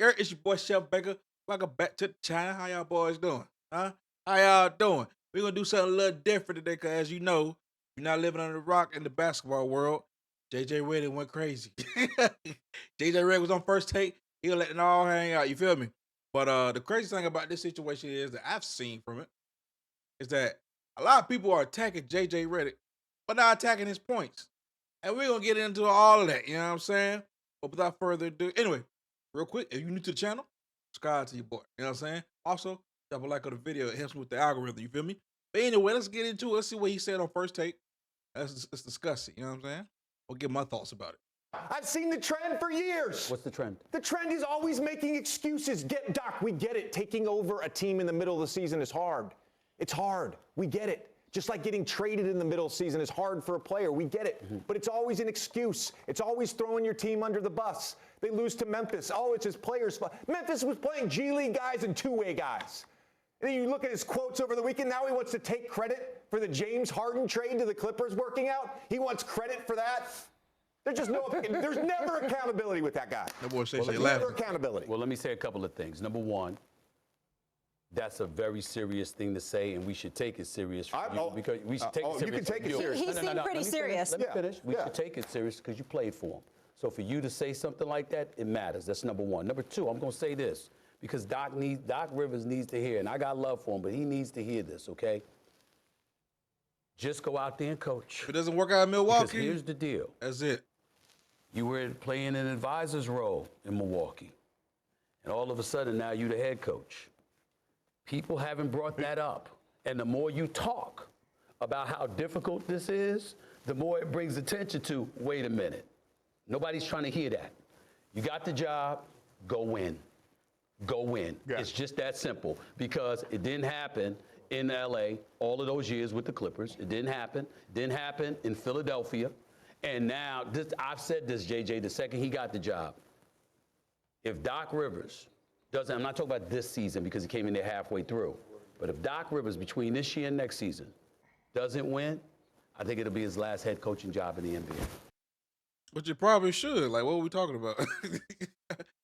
It's your boy Chefbaker. Welcome back to the channel. How y'all boys doing? Huh? How y'all doing? We're gonna do something a little different today, cause as you know, you're not living under a rock in the basketball world. JJ Redick went crazy. JJ Redick was on First Take. He'll let it all hang out. You feel me? But the crazy thing about this situation is that I've seen from it is that a lot of people are attacking JJ Redick, but not attacking his points. And we're gonna get into all of that, you know what I'm saying? But without further ado, anyway, real quick, if you're new to the channel, subscribe to your boy. You know what I'm saying? Also, drop a like on the video. It helps me with the algorithm, you feel me? But anyway, let's get into it. Let's see what he said on First Take. Let's discuss it, you know what I'm saying? I'll give my thoughts about it. I've seen the trend for years. What's the trend? The trend is always making excuses. Doc, we get it. Taking over a team in the middle of the season is hard. It's hard. We get it. Just like getting traded in the middle of the season is hard for a player. We get it. But it's always an excuse. It's always throwing your team under the bus. They lose to Memphis. Oh, it's his players' fault. Memphis was playing G League guys and two-way guys. And then you look at his quotes over the weekend. Now he wants to take credit for the James Harden trade to the Clippers working out. He wants credit for that. There's never accountability with that guy. No boy say There's laughing. never accountability. Well, let me say a couple of things. Number one, that's a very serious thing to say, and we should take it serious because we should take it serious. You can take it serious. He seemed pretty serious. Let me finish. We should take it serious because you played for him. So for you to say something like that, it matters. That's number one. Number two, I'm going to say this because Doc Rivers needs to hear, and I got love for him, but he needs to hear this, okay? Just go out there and coach. If it doesn't work out in Milwaukee, Because here's the deal. That's it. You were playing an advisor's role in Milwaukee, and all of a sudden now you're the head coach. People haven't brought that up, and the more you talk about how difficult this is, the more it brings attention to, wait a minute, nobody's trying to hear that. You got the job, go win. Go win. Yeah. It's just that simple because it didn't happen in LA all of those years with the Clippers. It didn't happen. Didn't happen in Philadelphia. And now, I've said this, JJ, the second he got the job. If Doc Rivers doesn't, I'm not talking about this season because he came in there halfway through, but if Doc Rivers between this year and next season doesn't win, I think it'll be his last head coaching job in the NBA. But you probably should. Like, what are we talking about?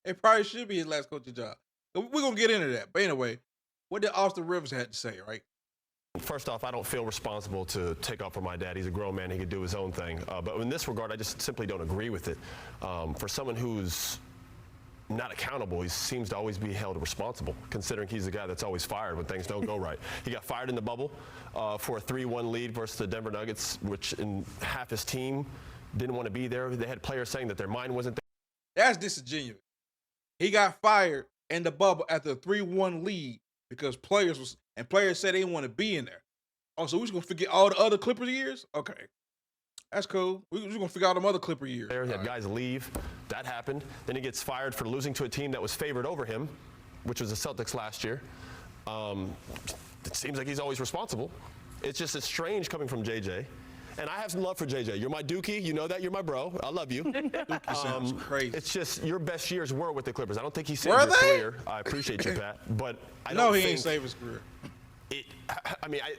It probably should be his last coaching job. We're going to get into that. But anyway, what did Austin Rivers have to say, right? First off, I don't feel responsible to take off for my dad. He's a grown man. He could do his own thing. But in this regard, I just simply don't agree with it. For someone who's not accountable, he seems to always be held responsible, considering he's the guy that's always fired when things don't go right. He got fired in the bubble for a 3-1 lead versus the Denver Nuggets, which in half his team didn't want to be there. They had players saying that their mind wasn't there. That's disingenuous. He got fired in the bubble after a 3-1 lead because players said they didn't want to be in there. Oh, so we're just going to forget all the other Clipper years? Okay. That's cool. We're just going to figure out them other Clipper years. He had guys leave. That happened. Then he gets fired for losing to a team that was favored over him, which was the Celtics last year. It seems like he's always responsible. It's strange coming from JJ. And I have some love for JJ. You're my dookie. You know that. You're my bro. I love you. Dookie sounds crazy. It's just your best years were with the Clippers. I don't think he saved Were your they? career. I appreciate you, Pat. But I No, don't he think ain't saved his career.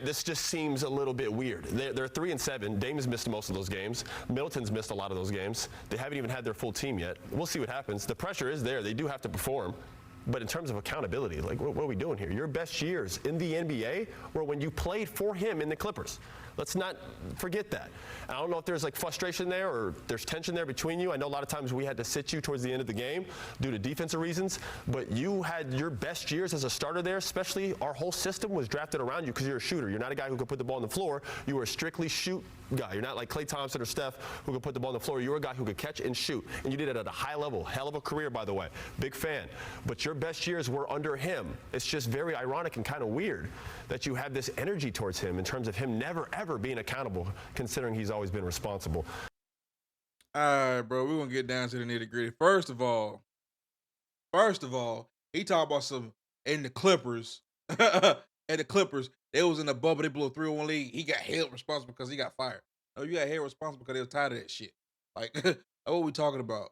this just seems a little bit weird. They're 3-7. Dame has missed most of those games. Middleton's missed a lot of those games. They haven't even had their full team yet. We'll see what happens. The pressure is there. They do have to perform. But in terms of accountability, like, what are we doing here? Your best years in the NBA were when you played for him in the Clippers. Let's not forget that. I don't know if there's like frustration there or there's tension there between you. I know a lot of times we had to sit you towards the end of the game due to defensive reasons, but you had your best years as a starter there, especially our whole system was drafted around you because you're a shooter. You're not a guy who can put the ball on the floor. You were a strictly shoot guy. You're not like Klay Thompson or Steph who could put the ball on the floor. You were a guy who could catch and shoot, and you did it at a high level. Hell of a career, by the way. Big fan. But your best years were under him. It's just very ironic and kind of weird that you have this energy towards him in terms of him never, ever being accountable, considering he's always been responsible. All right, bro, we're going to get down to the nitty gritty. First of all, he talked about some in the Clippers. In the Clippers, they was in the bubble. They blew a 3-1 lead. He got held responsible because he got fired. No, you got held responsible because they was tired of that shit. Like, what we talking about?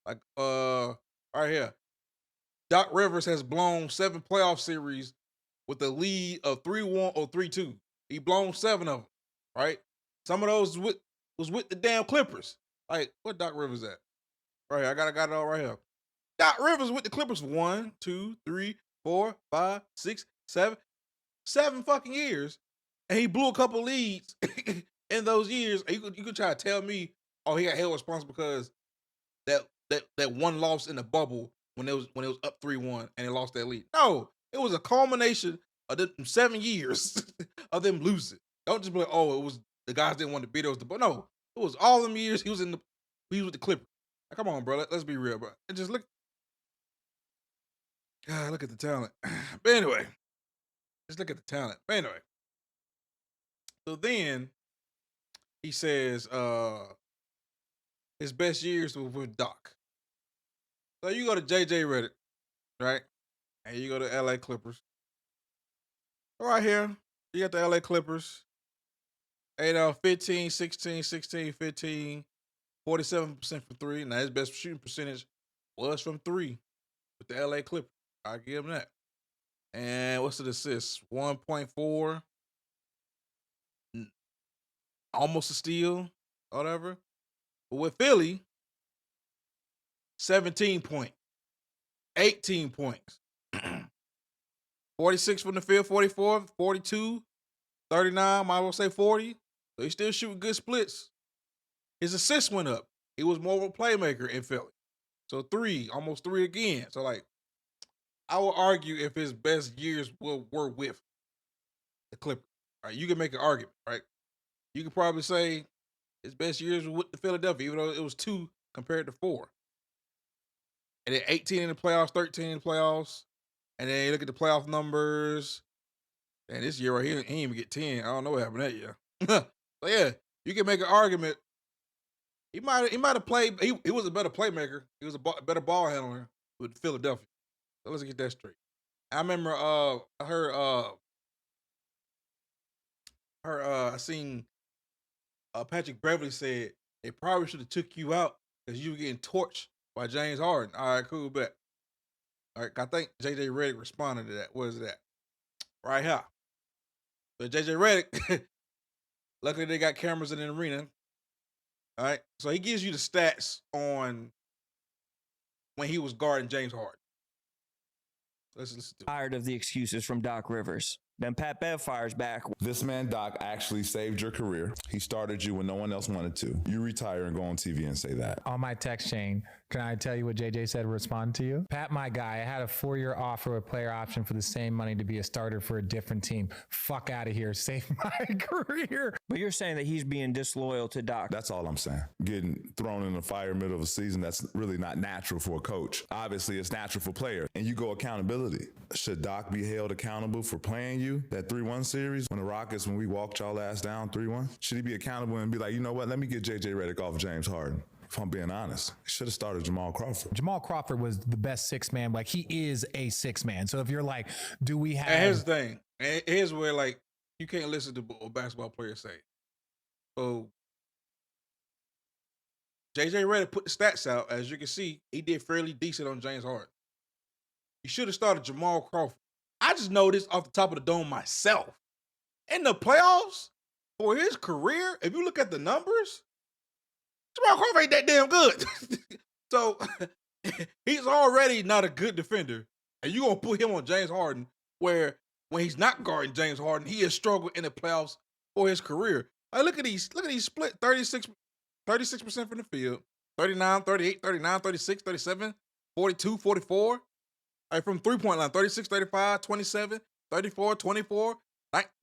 Like, right here. Doc Rivers has blown 7 playoff series with a lead of 3-1 or 3-2. He blown 7 of them, right? Some of those was with the damn Clippers. Like, what Doc Rivers at? Right here, I got it all right here. Doc Rivers with the Clippers for 1, 2, 3, 4, 5, 6, 7 fucking years, and he blew a couple leads in those years. And you could try to tell me, oh, he got held responsible because that one loss in the bubble when it was up 3-1 and they lost that lead. No, it was a culmination of them 7 years of them losing. Don't just be like, oh, it was the guys didn't want to beat us. But no, it was all them years he was with the Clippers. Like, come on, bro. Let's be real, bro. And just look at the talent. But anyway, just look at the talent. But anyway, so then he says his best years were with Doc. So you go to JJ Redick, right? And you go to LA Clippers. Right here, you got the LA Clippers. 15, 16, 16, 15, 47% from three. Now his best shooting percentage was from three with the LA Clippers. I give him that. And what's the assists? 1.4. Almost a steal, whatever. But with Philly, 17 points, 18 points. 46 from the field, 44, 42, 39, might as well say 40. So he's still shooting good splits. His assists went up. He was more of a playmaker in Philly. So almost three again. So, like, I would argue if his best years were with the Clippers. Right? You can make an argument, right? You could probably say his best years were with the Philadelphia, even though it was 2 compared to 4. And then 18 in the playoffs, 13 in the playoffs. And then you look at the playoff numbers. And this year right here, he didn't even get 10. I don't know what happened that year. So yeah, you can make an argument. He might have played. He was a better playmaker. He was a better ball handler with Philadelphia. So let's get that straight. I remember I heard I seen Patrick Beverly said they probably should have took you out because you were getting torched by James Harden. All right, cool, bet. All right, I think JJ Redick responded to that. What is that? Right here. But JJ Redick, luckily they got cameras in the arena. All right, so he gives you the stats on when he was guarding James Harden. Let's listen to it. Tired of the excuses from Doc Rivers. Then Pat Bev fires back. This man, Doc, actually saved your career. He started you when no one else wanted to. You retire and go on TV and say that. On my text chain, can I tell you what JJ said to respond to you? Pat, my guy, I had a 4-year offer with player option for the same money to be a starter for a different team. Fuck out of here. Save my career. But you're saying that he's being disloyal to Doc. That's all I'm saying. Getting thrown in the fire middle of a season, that's really not natural for a coach. Obviously, it's natural for players. And you go accountability. Should Doc be held accountable for playing you that 3-1 series when the Rockets, when we walked y'all ass down 3-1? Should he be accountable and be like, you know what, let me get JJ Redick off James Harden? If I'm being honest, he should have started Jamal Crawford. Jamal Crawford was the best six man. Like, he is a six man. So if you're like, do we have... And here's the thing. And here's where, like, you can't listen to what basketball players say. So JJ Redick put the stats out. As you can see, he did fairly decent on James Harden. You should have started Jamal Crawford. I just know this off the top of the dome myself. In the playoffs, for his career, if you look at the numbers, Jamal Crawford ain't that damn good. So he's already not a good defender. And you're going to put him on James Harden, where when he's not guarding James Harden, he has struggled in the playoffs for his career. Like, look at these split 36% from the field, 39, 38, 39, 36, 37, 42, 44. Like, from three-point line, 36, 35, 27, 34, 24,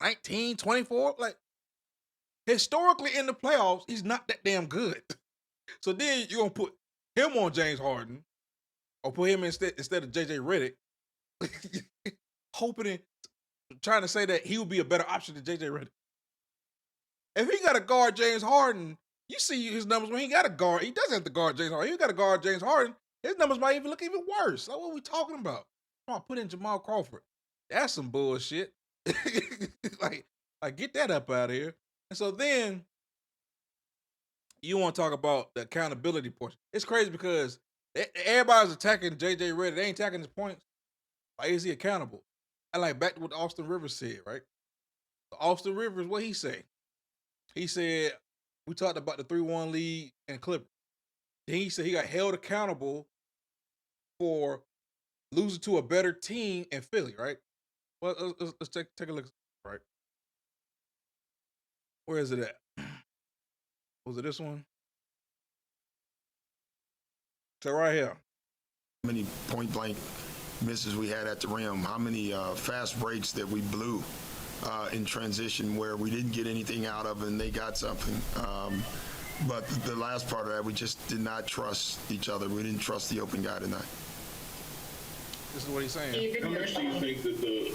19, 24. Like, historically in the playoffs, he's not that damn good. So then you're going to put him on James Harden or put him instead of JJ Redick, trying to say that he would be a better option than JJ Redick. If he got to guard James Harden, you see his numbers when he got to guard. He doesn't have to guard James Harden. He got to guard James Harden. His numbers might even look even worse. Like, what are we talking about? Oh, put in Jamal Crawford. That's some bullshit. like, get that up out of here. And so then you want to talk about the accountability portion. It's crazy because everybody's attacking JJ Redick. They ain't attacking his points. Like, is he accountable? And like, back to what Austin Rivers said, right? Austin Rivers, what he say? He said, we talked about the 3-1 lead and Clippers. Then he said he got held accountable for losing to a better team in Philly, right? Well, let's take a look, right? Where is it at? Was it this one? So right here. How many point blank misses we had at the rim, how many fast breaks that we blew in transition where we didn't get anything out of and they got something. But the last part of that, we just did not trust each other. We didn't trust the open guy tonight. This is what he's saying. How much do you think that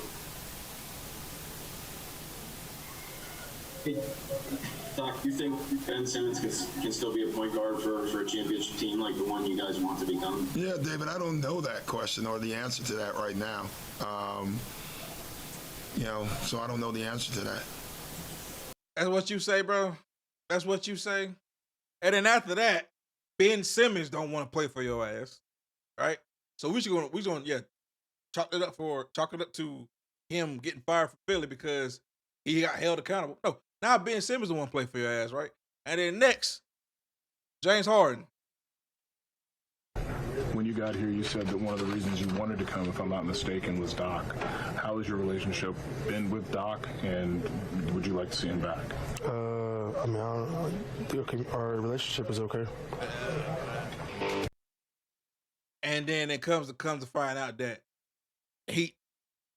Doc, you think Ben Simmons can still be a point guard for a championship team like the one you guys want to become? Yeah, David, I don't know that question or the answer to that right now. So I don't know the answer to that. That's what you say, bro. That's what you say. And then after that, Ben Simmons don't want to play for your ass, right? So we gonna chalk it up to him getting fired from Philly because he got held accountable. No, now Ben Simmons don't want to play for your ass, right? And then next, James Harden. When you got here, you said that one of the reasons you wanted to come, if I'm not mistaken, was Doc. How has your relationship been with Doc, and would you like to see him back? Our relationship is okay. And then it comes to find out that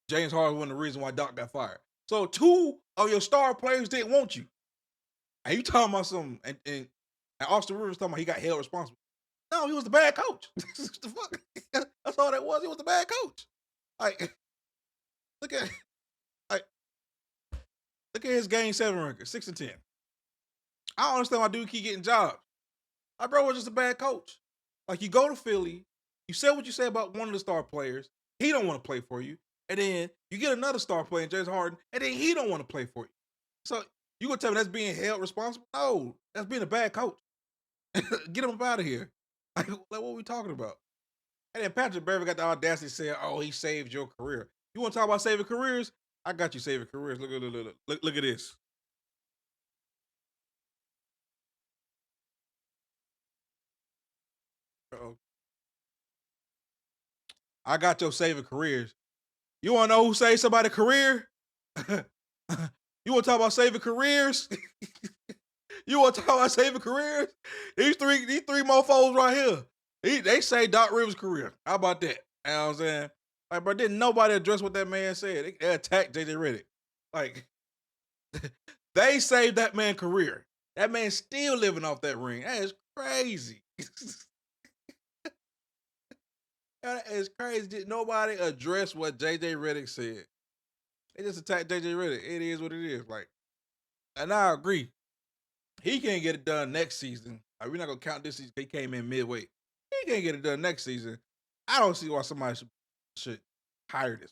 James Harden was the reason why Doc got fired. So 2 of your star players didn't want you. And you talking about something, and Austin Rivers talking about he got held responsible. No, he was the bad coach. The fuck? That's all that was. He was the bad coach. Look at his game 7 record, 6-10. I don't understand why dude keep getting jobs. My bro was just a bad coach. You go to Philly, you said what you say about one of the star players. He don't want to play for you. And then you get another star player, James Harden, and then he don't want to play for you. So you gonna tell me that's being held responsible? No, that's being a bad coach. Get him up out of here. What are we talking about? And then Patrick Beverly got the audacity to say, "Oh, he saved your career." You want to talk about saving careers? I got you saving careers. Look at this. Uh-oh. I got your saving careers. You want to know who saved somebody's career? You want to talk about saving careers? You want to talk about saving careers? These three mofos right here. They saved Doc Rivers' career. How about that? You know what I'm saying? Bro, didn't nobody address what that man said. They attacked JJ Redick. They saved that man's career. That man's still living off that ring. That is crazy. That is crazy. Did nobody address what JJ Redick said? They just attacked JJ Redick. It is what it is. And I agree. He can't get it done next season. We're not gonna count this season. He came in midway. He can't get it done next season. I don't see why somebody should hire this.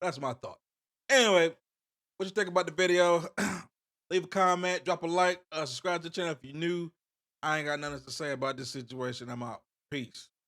That's my thought. Anyway, what you think about the video? Leave a comment, drop a like, subscribe to the channel if you're new. I ain't got nothing to say about this situation. I'm out. Peace.